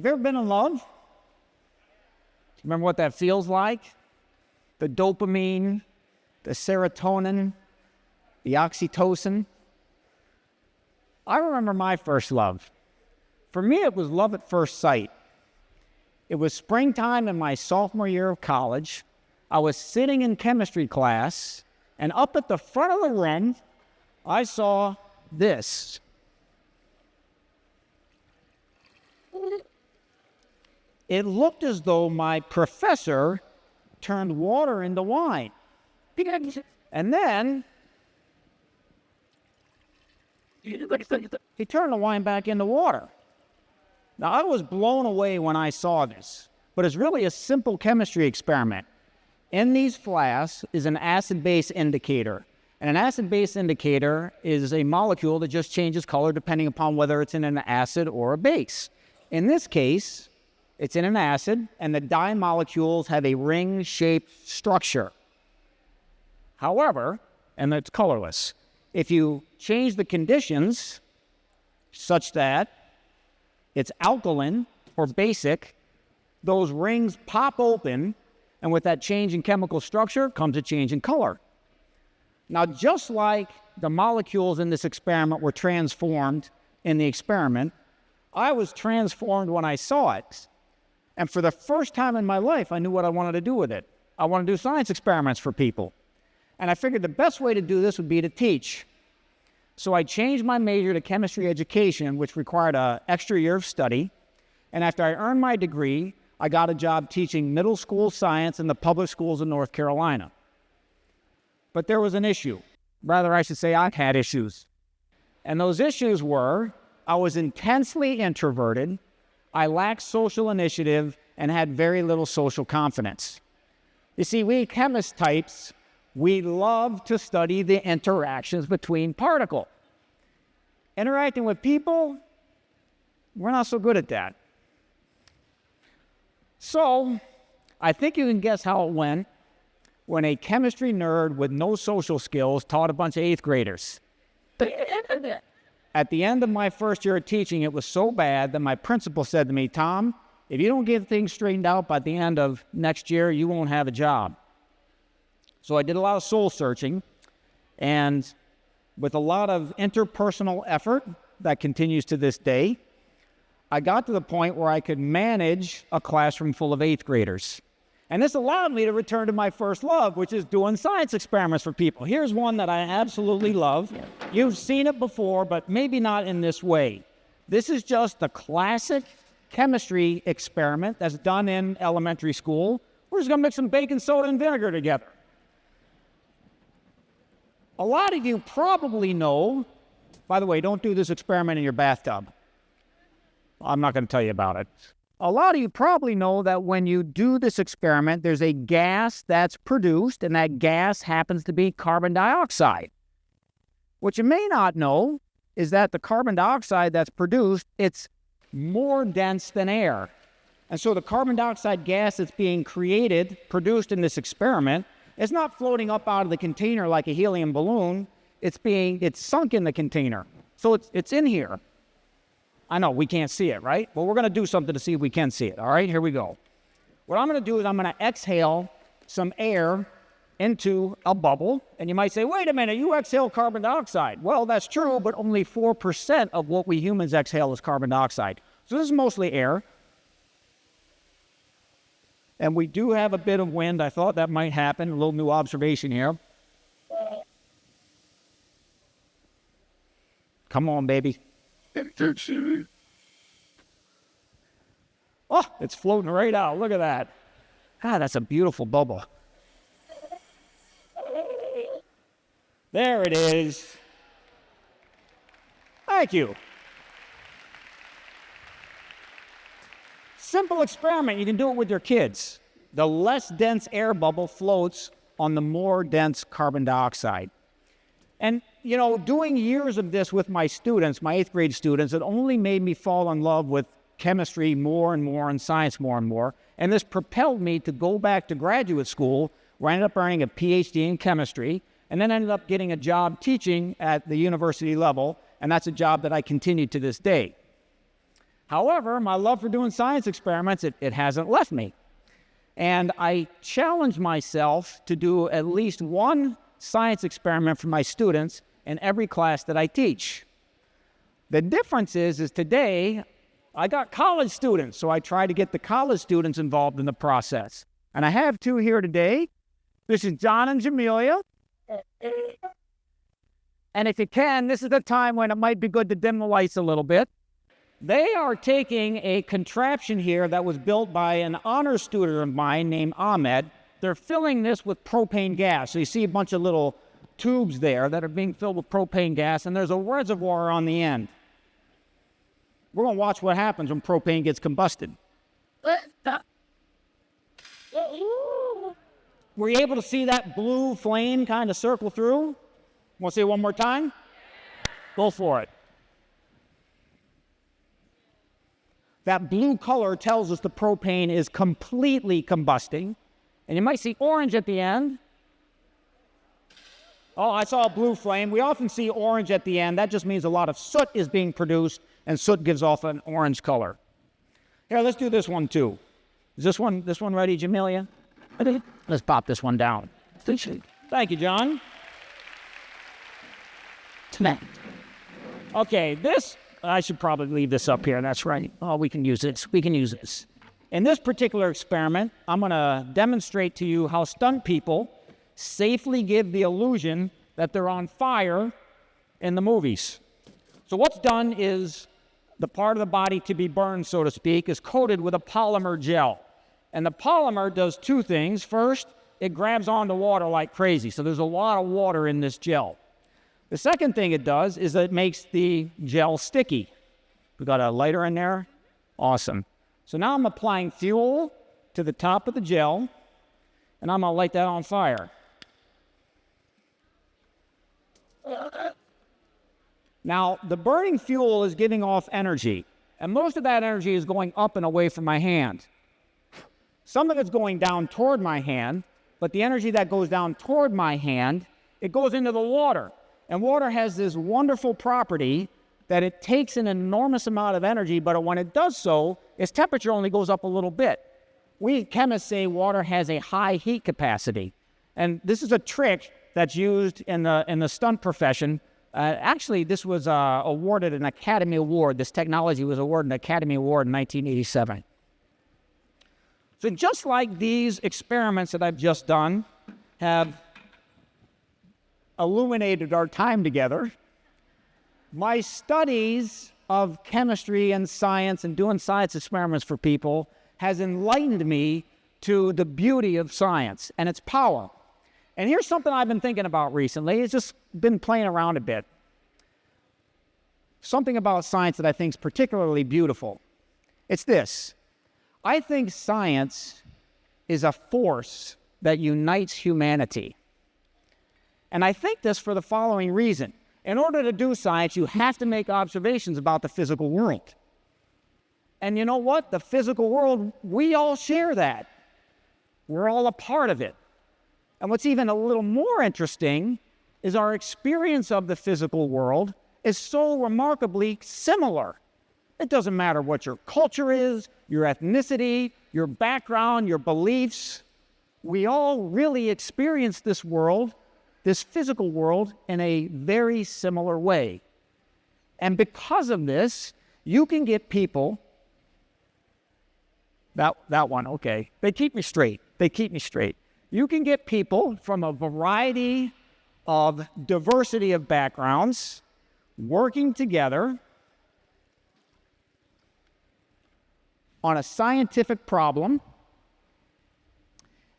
Have you ever been in love? Remember what that feels like? The dopamine, the serotonin, the oxytocin. I remember my first love. For me, it was love at first sight. It was springtime in my sophomore year of college. I was sitting in chemistry class, and up at the front of the room, I saw this. It looked as though my professor turned water into wine. And then he turned the wine back into water. Now, I was blown away when I saw this, but it's really a simple chemistry experiment. In these flasks is an acid-base indicator. And an acid-base indicator is a molecule that just changes color depending upon whether it's in an acid or a base. In this case, it's in an acid, and the dye molecules have a ring-shaped structure. However, and it's colorless, if you change the conditions such that it's alkaline or basic, those rings pop open, and with that change in chemical structure comes a change in color. Now, just like the molecules in this experiment were transformed in the experiment, I was transformed when I saw it. And for the first time in my life, I knew what I wanted to do with it. I want to do science experiments for people. And I figured the best way to do this would be to teach. So I changed my major to chemistry education, which required an extra year of study. And after I earned my degree, I got a job teaching middle school science in the public schools in North Carolina. But there was an issue. Rather, I should say I had issues. And those issues were, I was intensely introverted, I lacked social initiative, and had very little social confidence. You see, we chemist types, we love to study the interactions between particles. Interacting with people, we're not so good at that. So, I think you can guess how it went when a chemistry nerd with no social skills taught a bunch of 8th graders. At the end of my first year of teaching, it was so bad that my principal said to me, "Tom, if you don't get things straightened out by the end of next year, you won't have a job." So I did a lot of soul searching, and with a lot of interpersonal effort that continues to this day, I got to the point where I could manage a classroom full of 8th graders. And this allowed me to return to my first love, which is doing science experiments for people. Here's one that I absolutely love. You've seen it before, but maybe not in this way. This is just the classic chemistry experiment that's done in elementary school. We're just going to mix some baking soda and vinegar together. A lot of you probably know, by the way, don't do this experiment in your bathtub. I'm not going to tell you about it. A lot of you probably know that when you do this experiment, there's a gas that's produced, and that gas happens to be carbon dioxide. What you may not know is that the carbon dioxide that's produced, it's more dense than air. And so the carbon dioxide gas that's being created, produced in this experiment, is not floating up out of the container like a helium balloon. It's sunk in the container. So it's in here. I know, we can't see it, right? Well, we're going to do something to see if we can see it. All right, here we go. What I'm going to do is I'm going to exhale some air into a bubble. And you might say, wait a minute, you exhale carbon dioxide. Well, that's true, but only 4% of what we humans exhale is carbon dioxide. So this is mostly air. And we do have a bit of wind. I thought that might happen. A little new observation here. Come on, baby. Oh, it's floating right out. Look at that. God, that's a beautiful bubble. There it is. Thank you. Simple experiment. You can do it with your kids. The less dense air bubble floats on the more dense carbon dioxide. And, you know, doing years of this with my students, my 8th grade students, it only made me fall in love with chemistry more and more and science more and more. And this propelled me to go back to graduate school, where I ended up earning a PhD in chemistry, and then ended up getting a job teaching at the university level, and that's a job that I continue to this day. However, my love for doing science experiments, it hasn't left me. And I challenge myself to do at least one science experiment for my students in every class that I teach. The difference is today, I got college students, so I try to get the college students involved in the process. And I have two here today. This is John and Jamelia. And if you can, this is the time when it might be good to dim the lights a little bit. They are taking a contraption here that was built by an honor student of mine named Ahmed. They're filling this with propane gas. So you see a bunch of little tubes there that are being filled with propane gas, and there's a reservoir on the end. We're going to watch what happens when propane gets combusted. Were you able to see that blue flame kind of circle through? Want to see it one more time? Go for it. That blue color tells us the propane is completely combusting. And you might see orange at the end. Oh, I saw a blue flame. We often see orange at the end. That just means a lot of soot is being produced, and soot gives off an orange color. Here, let's do this one too. Is this one ready, Jamelia? Let's pop this one down. Thank you, John. Okay, I should probably leave this up here. That's right. Oh, we can use this. We can use this. In this particular experiment, I'm going to demonstrate to you how stunt people safely give the illusion that they're on fire in the movies. So what's done is the part of the body to be burned, so to speak, is coated with a polymer gel. And the polymer does two things. First, it grabs onto water like crazy. So there's a lot of water in this gel. The second thing it does is that it makes the gel sticky. We got a lighter in there? Awesome. So now I'm applying fuel to the top of the gel, and I'm going to light that on fire. Now, the burning fuel is giving off energy, and most of that energy is going up and away from my hand. Some of it's going down toward my hand, but the energy that goes down toward my hand, it goes into the water. And water has this wonderful property that it takes an enormous amount of energy, but when it does so, its temperature only goes up a little bit. We chemists say water has a high heat capacity. And this is a trick that's used in the stunt profession. Actually, this was awarded an Academy Award. This technology was awarded an Academy Award in 1987. So just like these experiments that I've just done have illuminated our time together, my studies of chemistry and science and doing science experiments for people has enlightened me to the beauty of science and its power. And here's something I've been thinking about recently. It's just been playing around a bit. Something about science that I think is particularly beautiful. It's this. I think science is a force that unites humanity. And I think this for the following reason. In order to do science, you have to make observations about the physical world. And you know what? The physical world, we all share that. We're all a part of it. And what's even a little more interesting is our experience of the physical world is so remarkably similar. It doesn't matter what your culture is, your ethnicity, your background, your beliefs. We all really experience this world, this physical world, in a very similar way. And because of this, you can get people, that one, okay, they keep me straight. You can get people from a variety of diversity of backgrounds working together on a scientific problem,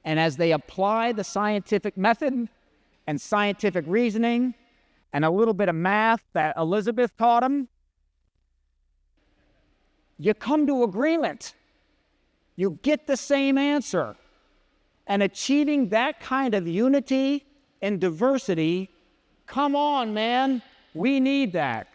and as they apply the scientific method and scientific reasoning and a little bit of math that Elizabeth taught them, you come to agreement. You get the same answer. And achieving that kind of unity and diversity, come on, man, we need that.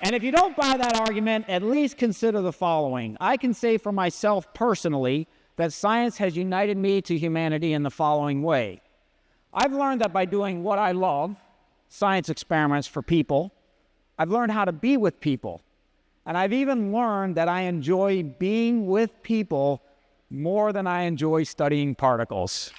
And if you don't buy that argument, at least consider the following. I can say for myself personally that science has united me to humanity in the following way. I've learned that by doing what I love science experiments for people. I've learned how to be with people. And I've even learned that I enjoy being with people more than I enjoy studying particles.